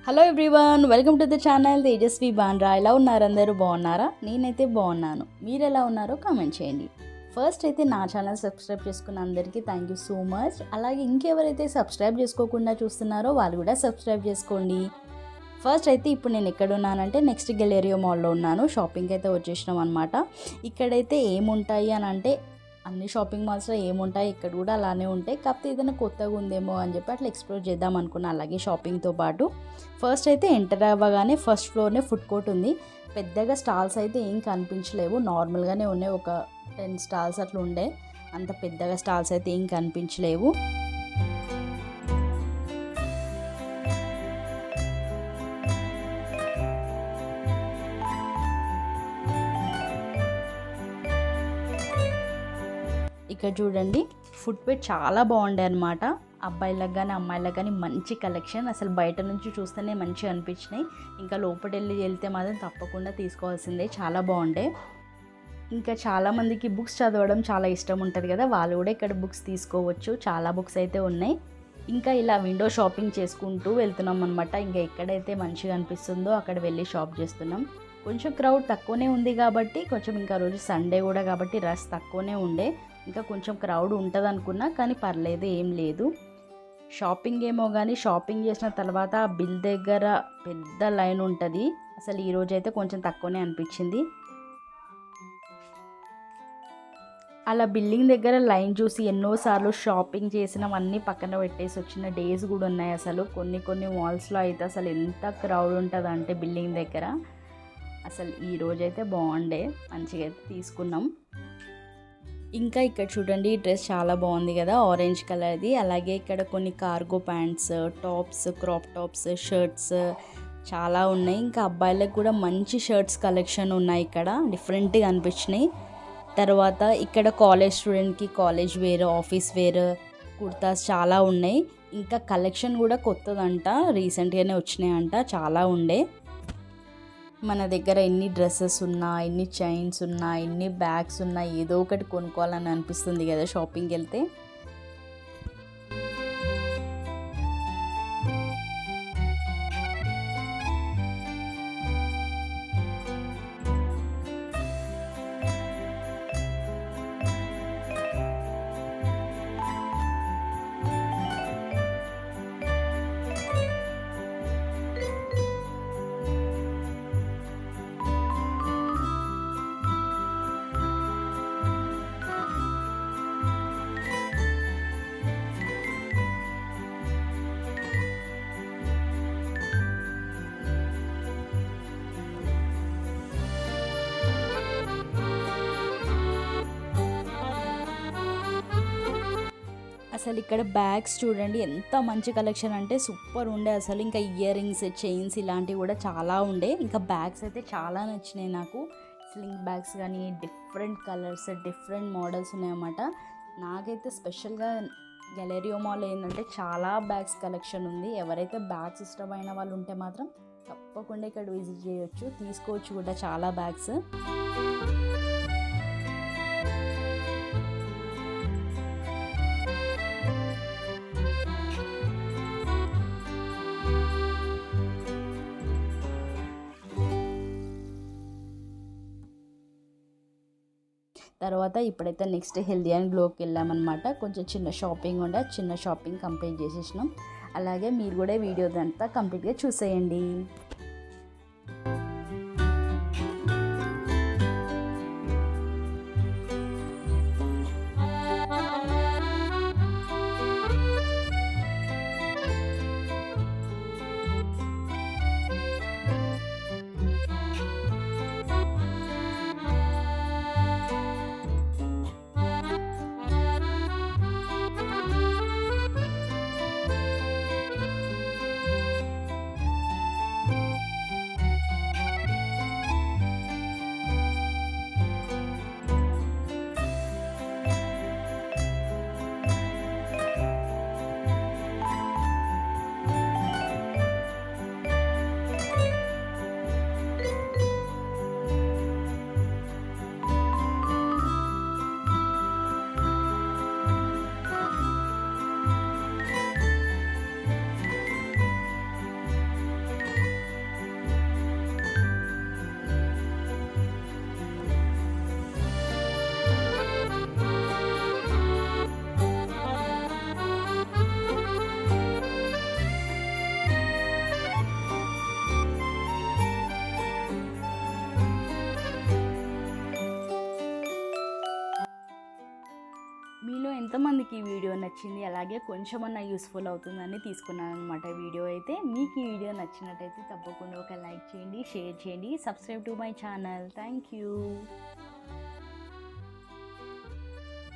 Hello everyone, welcome to the channel Tejaswi Bandra. ఎలా ఉన్నారు? అందరూ బాగున్నారా? నేనైతే బాగున్నాను. మీరు ఎలా ఉన్నారో కామెంట్ చేయండి. ఫస్ట్ అయితే నా ఛానల్ సబ్స్క్రైబ్ చేసుకున్న అందరికీ థ్యాంక్ యూ సో మచ్. అలాగే ఇంకెవరైతే సబ్స్క్రైబ్ చేసుకోకుండా చూస్తున్నారో వాళ్ళు కూడా సబ్స్క్రైబ్ చేసుకోండి. ఫస్ట్ అయితే ఇప్పుడు నేను ఎక్కడ ఉన్నానంటే నెక్స్ట్ గెలేరియో మాల్లో ఉన్నాను. షాపింగ్కి అయితే వచ్చేసినాం అనమాట. ఇక్కడైతే ఏముంటాయి అని అంటే అన్ని షాపింగ్ మాల్స్లో ఏముంటాయి ఇక్కడ కూడా అలానే ఉంటాయి. కాకపోతే ఏదైనా కొత్తగా ఉందేమో అని చెప్పి అట్లా ఎక్స్ప్లోర్ చేద్దాం అనుకున్నా. అలాగే షాపింగ్తో పాటు ఫస్ట్ అయితే ఎంటర్ అవ్వగానే ఫస్ట్ ఫ్లోర్నే ఫుడ్ కోర్ట్ ఉంది. పెద్దగా స్టాల్స్ అయితే ఏం కనిపించలేవు, నార్మల్గానే ఉన్నాయి. ఒక 10 స్టాల్స్ అట్లా ఉండే, అంత పెద్దగా స్టాల్స్ అయితే ఏం కనిపించలేవు. ఇక్కడ చూడండి, ఫుట్వేర్ చాలా బాగుండే అనమాట. అబ్బాయిలకు కానీ అమ్మాయిలకు కానీ మంచి కలెక్షన్. అసలు బయట నుంచి చూస్తేనే మంచిగా అనిపించినాయి. ఇంకా లోపలి వెళ్తే మాత్రం తప్పకుండా తీసుకోవాల్సిందే, చాలా బాగుండే. ఇంకా చాలామందికి బుక్స్ చదవడం చాలా ఇష్టం ఉంటుంది కదా, వాళ్ళు కూడా ఇక్కడ బుక్స్ తీసుకోవచ్చు. చాలా బుక్స్ అయితే ఉన్నాయి. ఇంకా ఇలా విండో షాపింగ్ చేసుకుంటూ వెళ్తున్నాం అనమాట. ఇంకా ఎక్కడైతే మంచిగా అనిపిస్తుందో అక్కడ వెళ్ళి షాప్ చేస్తున్నాం. కొంచెం క్రౌడ్ తక్కువనే ఉంది కాబట్టి, కొంచెం ఇంకా రోజు సండే కూడా కాబట్టి రష్ తక్కువనే ఉండే. ఇంకా కొంచెం క్రౌడ్ ఉంటుంది అనుకున్నా, కానీ పర్లేదు, ఏం లేదు. షాపింగ్ ఏమో కానీ షాపింగ్ చేసిన తర్వాత బిల్ దగ్గర పెద్ద లైన్ ఉంటుంది. అసలు ఈరోజు అయితే కొంచెం తక్కువనే అనిపించింది. అలా బిల్డింగ్ దగ్గర లైన్ చూసి ఎన్నోసార్లు షాపింగ్ చేసినవన్నీ పక్కన పెట్టేసి వచ్చిన డేస్ కూడా ఉన్నాయి. అసలు కొన్ని మాల్స్లో అయితే అసలు ఎంత క్రౌడ్ ఉంటుంది అంటే బిల్డింగ్ దగ్గర. అసలు ఈరోజైతే బాగుండే, మంచిగా అయితే తీసుకున్నాం. ఇంకా ఇక్కడ చూడండి, ఈ డ్రెస్ చాలా బాగుంది కదా, ఆరెంజ్ కలర్ది. అలాగే ఇక్కడ కొన్ని cargo pants, tops, crop tops, shirts చాలా ఉన్నాయి. ఇంకా అబ్బాయిలకు కూడా మంచి షర్ట్స్ కలెక్షన్ ఉన్నాయి ఇక్కడ, డిఫరెంట్గా అనిపించినాయి. తర్వాత ఇక్కడ కాలేజ్ స్టూడెంట్కి college wear, office wear, kurtas చాలా ఉన్నాయి. ఇంకా కలెక్షన్ కూడా కొత్తదంట, రీసెంట్గానే వచ్చినాయంట, చాలా ఉండే. మన దగ్గర ఎన్ని డ్రెస్సెస్ ఉన్నా, ఎన్ని చైన్స్ ఉన్నా, ఎన్ని బ్యాగ్స్ ఉన్నా ఏదో ఒకటి కొనుక్కోవాలని అనిపిస్తుంది కదా షాపింగ్కి వెళ్తే. అసలు ఇక్కడ బ్యాగ్స్ చూడండి ఎంత మంచి కలెక్షన్ అంటే సూపర్ ఉండే అసలు. ఇంకా ఇయర్ రింగ్స్, చైన్స్ ఇలాంటివి కూడా చాలా ఉండే. ఇంకా బ్యాగ్స్ అయితే చాలా నచ్చినాయి నాకు. స్లింగ్ బ్యాగ్స్ కానీ డిఫరెంట్ కలర్స్, డిఫరెంట్ మోడల్స్ ఉన్నాయన్నమాట. నాకైతే స్పెషల్గా గెలేరియో మాల్ ఏంటంటే చాలా బ్యాగ్స్ కలెక్షన్ ఉంది. ఎవరైతే బ్యాగ్స్ ఇష్టమైన వాళ్ళు ఉంటే మాత్రం తప్పకుండా ఇక్కడ విజిట్ చేయొచ్చు, తీసుకోవచ్చు కూడా చాలా బ్యాగ్స్. తర్వాత ఇప్పుడైతే నెక్స్ట్ హెల్దీ అండ్ గ్లోకి వెళ్ళామన్నమాట. కొంచెం చిన్న షాపింగ్ ఉండే, చిన్న షాపింగ్ కంప్లీట్ చేసేసినాం. అలాగే మీరు కూడా వీడియో అంతా కంప్లీట్గా చూసేయండి. కొంతమందికి ఈ వీడియో నచ్చింది, అలాగే కొంచెమన్నా యూస్ఫుల్ అవుతుందని తీసుకున్నాను అనమాట వీడియో అయితే. మీకు ఈ వీడియో నచ్చినట్టయితే తప్పకుండా ఒక లైక్ చేయండి, షేర్ చేయండి, subscribe to my channel. Thank you.